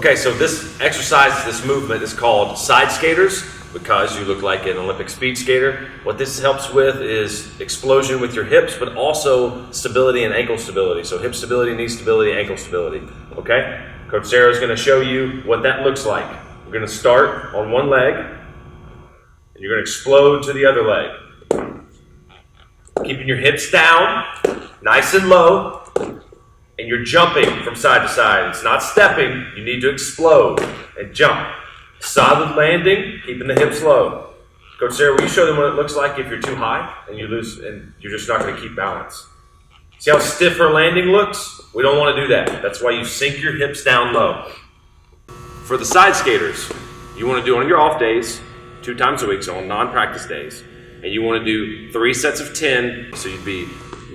Okay, so this exercise, this movement is called side skaters because you look like an Olympic speed skater. What this helps with is explosion with your hips, but also stability and ankle stability. So hip stability, knee stability, ankle stability. Okay? Coach Sarah is going to show you what that looks like. We're going to start on one leg, and you're going to explode to the other leg. Keeping your hips down, nice and low. And you're jumping from side to side. It's not stepping. You need to explode and jump. Solid landing, keeping the hips low. Coach Sarah, will you show them what it looks like if you're too high and you lose and you're just not going to keep balance? See how stiff her landing looks? We don't want to do that. That's why you sink your hips down low. For the side skaters, you want to do on your off days, 2 times a week, so on non-practice days. And you want to do 3 sets of 10. So you'd be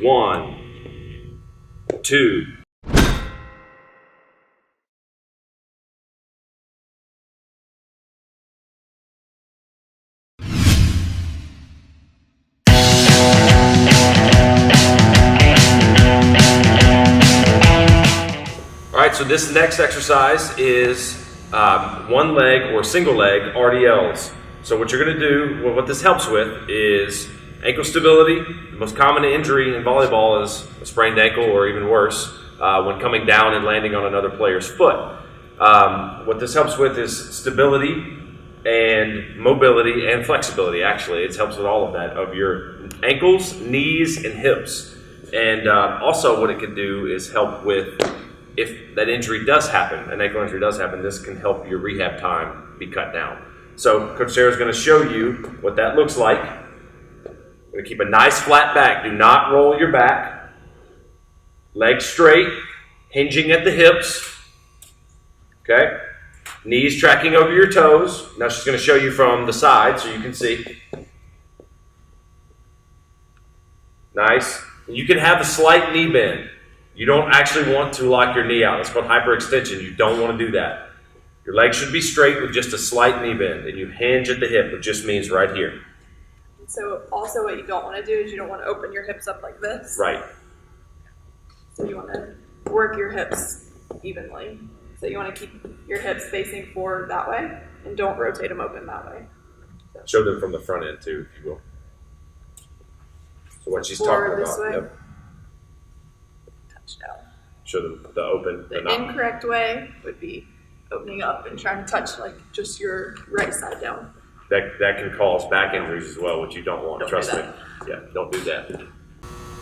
1, 2. All right, so this next exercise is one leg or single leg RDLs. So what you're going to do, well, what this helps with is ankle stability. The most common injury in volleyball is a sprained ankle, or even worse, when coming down and landing on another player's foot. What this helps with is stability and mobility and flexibility, actually. It helps with all of that, of your ankles, knees, and hips. And also what it can do is help with, if that injury does happen, an ankle injury does happen, this can help your rehab time be cut down. So Coach Sarah is going to show you what that looks like. We're going to keep a nice flat back. Do not roll your back. Legs straight, hinging at the hips. Okay? Knees tracking over your toes. Now she's going to show you from the side so you can see. Nice. You can have a slight knee bend. You don't actually want to lock your knee out. That's called hyperextension. You don't want to do that. Your legs should be straight with just a slight knee bend, and you hinge at the hip, which just means right here. So also what you don't want to do is you don't want to open your hips up like this. Right. So you want to work your hips evenly. So you want to keep your hips facing forward that way, and don't rotate them open that way. So. Show them from the front end too, if you will. So what she's talking this about. Way. Yep. Touch down. Show them the open. The incorrect way would be opening up and trying to touch like just your right side down. That can cause back injuries as well, which you don't want. Trust me. Yeah, don't do that.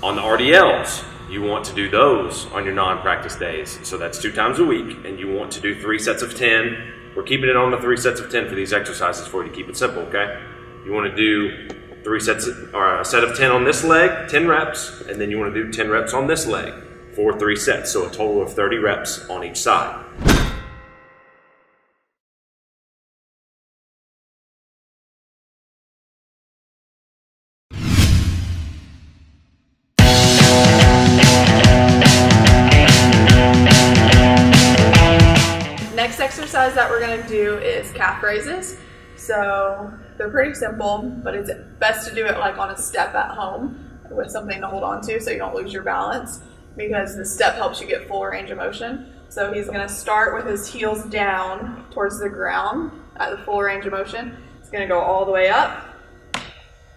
On the RDLs, you want to do those on your non-practice days. So that's 2 times a week, and you want to do 3 sets of 10. We're keeping it on the 3 sets of 10 for these exercises for you to keep it simple, okay? You want to do 3 sets or a set of 10 on this leg, 10 reps, and then you want to do 10 reps on this leg for 3 sets. So a total of 30 reps on each side. Next exercise that we're going to do is calf raises. So they're pretty simple, but it's best to do it like on a step at home with something to hold on to so you don't lose your balance, because the step helps you get full range of motion. So he's going to start with his heels down towards the ground at the full range of motion. He's going to go all the way up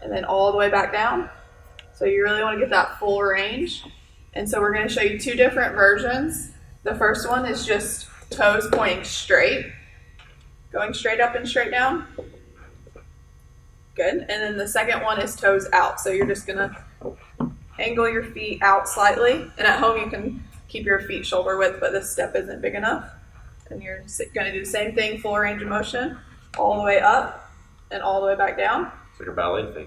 and then all the way back down. So you really want to get that full range. And so we're going to show you 2 different versions. The first one is just toes pointing straight, going straight up and straight down. Good. And then the second one is toes out. So you're just going to angle your feet out slightly. And at home you can keep your feet shoulder width, but this step isn't big enough. And you're going to do the same thing, full range of motion, all the way up and all the way back down. It's like a ballet thing.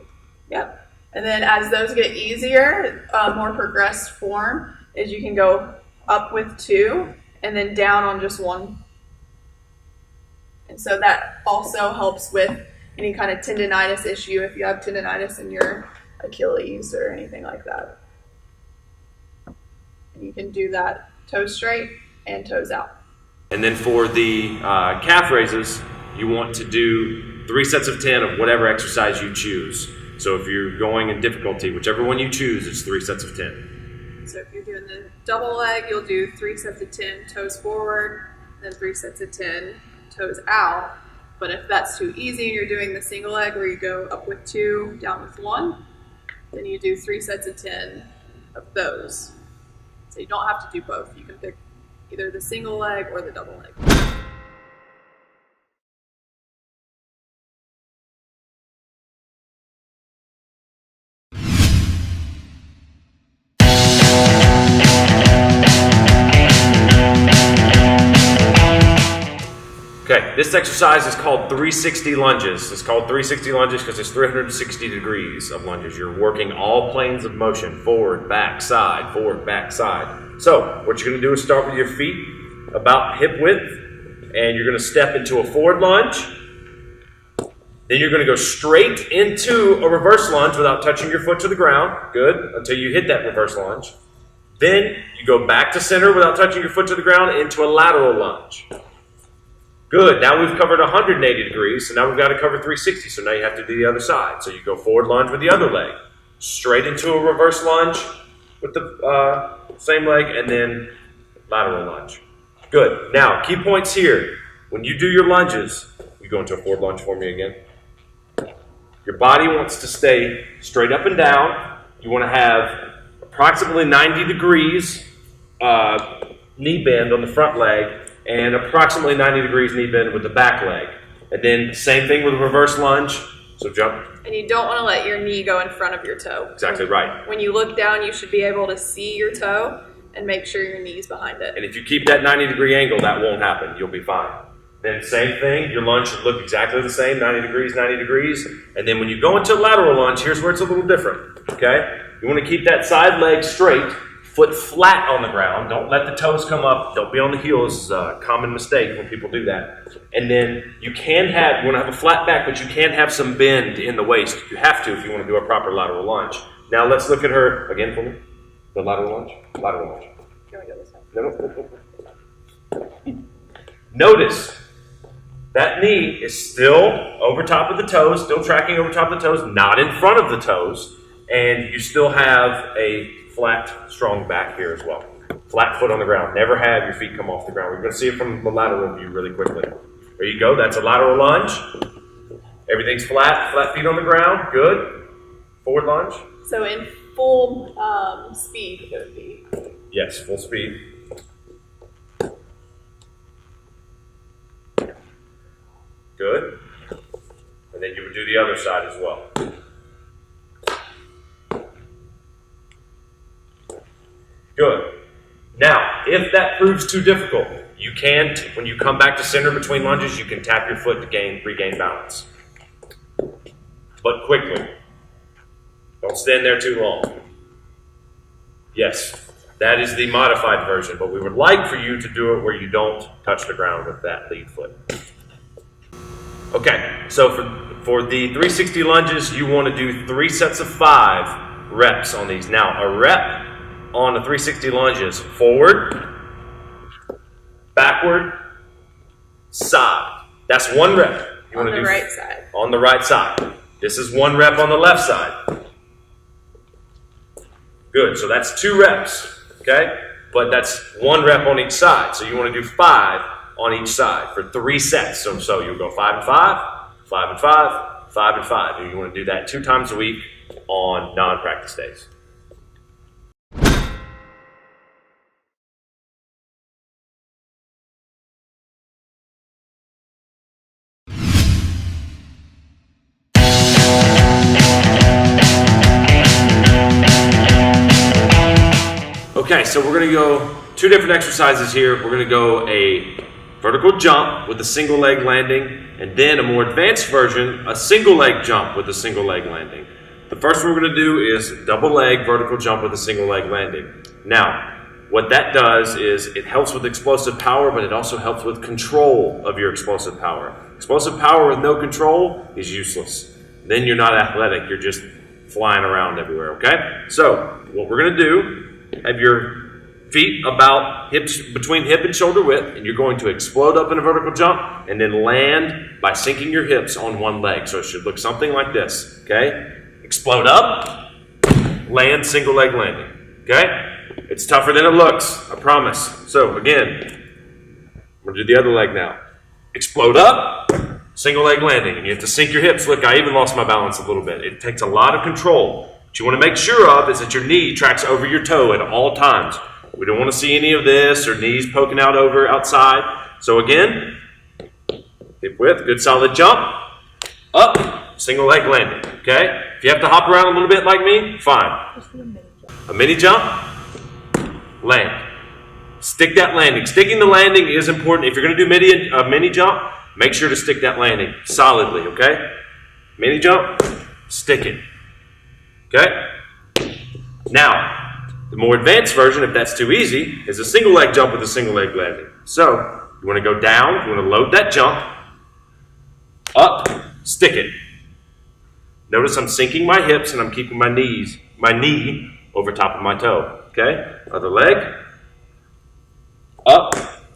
Yep. And then as those get easier, more progressed form is you can go up with 2 and then down on just 1. And so that also helps with any kind of tendonitis issue if you have tendonitis in your Achilles or anything like that. And you can do that toes straight and toes out. And then for the calf raises, you want to do 3 sets of 10 of whatever exercise you choose. So if you're going in difficulty, whichever one you choose, it's 3 sets of 10. So if you're doing the double leg, you'll do 3 sets of 10, toes forward, then 3 sets of 10, toes out. But if that's too easy and you're doing the single leg where you go up with 2, down with 1, then you do 3 sets of 10 of those. So you don't have to do both. You can pick either the single leg or the double leg. Okay, this exercise is called 360 lunges. It's called 360 lunges because it's 360 degrees of lunges. You're working all planes of motion, forward, back, side, forward, back, side. So what you're going to do is start with your feet about hip width, and you're going to step into a forward lunge. Then you're going to go straight into a reverse lunge without touching your foot to the ground. Good, until you hit that reverse lunge. Then you go back to center without touching your foot to the ground into a lateral lunge. Good, now we've covered 180 degrees, so now we've got to cover 360, so now you have to do the other side. So you go forward lunge with the other leg, straight into a reverse lunge with the same leg, and then lateral lunge. Good, now key points here. When you do your lunges, you go into a forward lunge for me again. Your body wants to stay straight up and down. You want to have approximately 90 degrees knee bend on the front leg, and approximately 90 degrees knee bend with the back leg. And then same thing with a reverse lunge. So jump. And you don't want to let your knee go in front of your toe. Exactly right. When you look down, you should be able to see your toe and make sure your knee's behind it. And if you keep that 90-degree angle, that won't happen. You'll be fine. Then same thing, your lunge should look exactly the same, 90 degrees, 90 degrees. And then when you go into a lateral lunge, here's where it's a little different, okay? You want to keep that side leg straight, foot flat on the ground. Don't let the toes come up. Don't be on the heels. This is a common mistake when people do that. And then you want to have a flat back, but you can have some bend in the waist. You have to if you want to do a proper lateral lunge. Now let's look at her again for me. The lateral lunge. Lateral lunge. Can we go this way? No. Notice that knee is still over top of the toes, still tracking over top of the toes, not in front of the toes, and you still have a flat, strong back here as well. Flat foot on the ground. Never have your feet come off the ground. We're going to see it from the lateral view really quickly. There you go. That's a lateral lunge. Everything's flat, flat feet on the ground. Good. Forward lunge. So in full speed, it would be. Yes, full speed. Good. And then you would do the other side as well. Good. Now, if that proves too difficult, you can, when you come back to center between lunges, you can tap your foot to regain balance. But quickly. Don't stand there too long. Yes, that is the modified version, but we would like for you to do it where you don't touch the ground with that lead foot. Okay, so for the 360 lunges, you want to do 3 sets of 5 reps on these. Now, a rep on the 360 lunges: forward, backward, side. That's 1 rep. You On want to the do right side. On the right side. This is 1 rep on the left side. Good, so that's 2 reps, okay? But that's 1 rep on each side. So you want to do 5 on each side for 3 sets. So you'll go 5 and 5, 5 and 5, 5 and 5. And you want to do that 2 times a week on non-practice days. Okay, so we're going to go 2 different exercises here. We're going to go a vertical jump with a single leg landing, and then a more advanced version, a single leg jump with a single leg landing. The first one we're going to do is double leg vertical jump with a single leg landing. Now, what that does is it helps with explosive power, but it also helps with control of your explosive power. Explosive power with no control is useless. Then you're not athletic, you're just flying around everywhere, okay? So, what we're going to do, have your feet about between hip and shoulder width, and you're going to explode up in a vertical jump and then land by sinking your hips on 1 leg. So it should look something like this, okay? Explode up, land, single leg landing, okay? It's tougher than it looks, I promise. So again, I'm going to do the other leg now. Explode up, single leg landing. And you have to sink your hips. Look, I even lost my balance a little bit. It takes a lot of control. What you want to make sure of is that your knee tracks over your toe at all times. We don't want to see any of this or knees poking out over outside. So again, hip width, good solid jump, up, single leg landing, okay? If you have to hop around a little bit like me, fine. A mini jump, land. Stick that landing. Sticking the landing is important. If you're going to do a mini jump, make sure to stick that landing solidly, okay? Mini jump, stick it, okay? Now, the more advanced version, if that's too easy, is a single leg jump with a single leg landing. So, you want to go down, you want to load that jump, up, stick it. Notice I'm sinking my hips and I'm keeping my knee over top of my toe, okay? Other leg, up,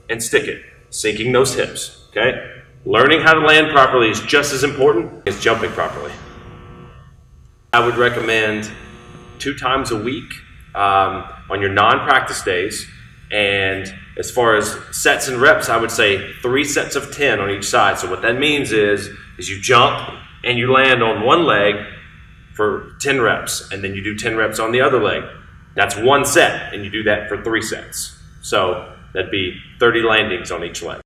and stick it. Sinking those hips, okay? Learning how to land properly is just as important as jumping properly. I would recommend 2 times a week on your non-practice days, and as far as sets and reps, I would say 3 sets of 10 on each side. So what that means is you jump and you land on one leg for 10 reps, and then you do 10 reps on the other leg. That's 1 set, and you do that for 3 sets. So that'd be 30 landings on each leg.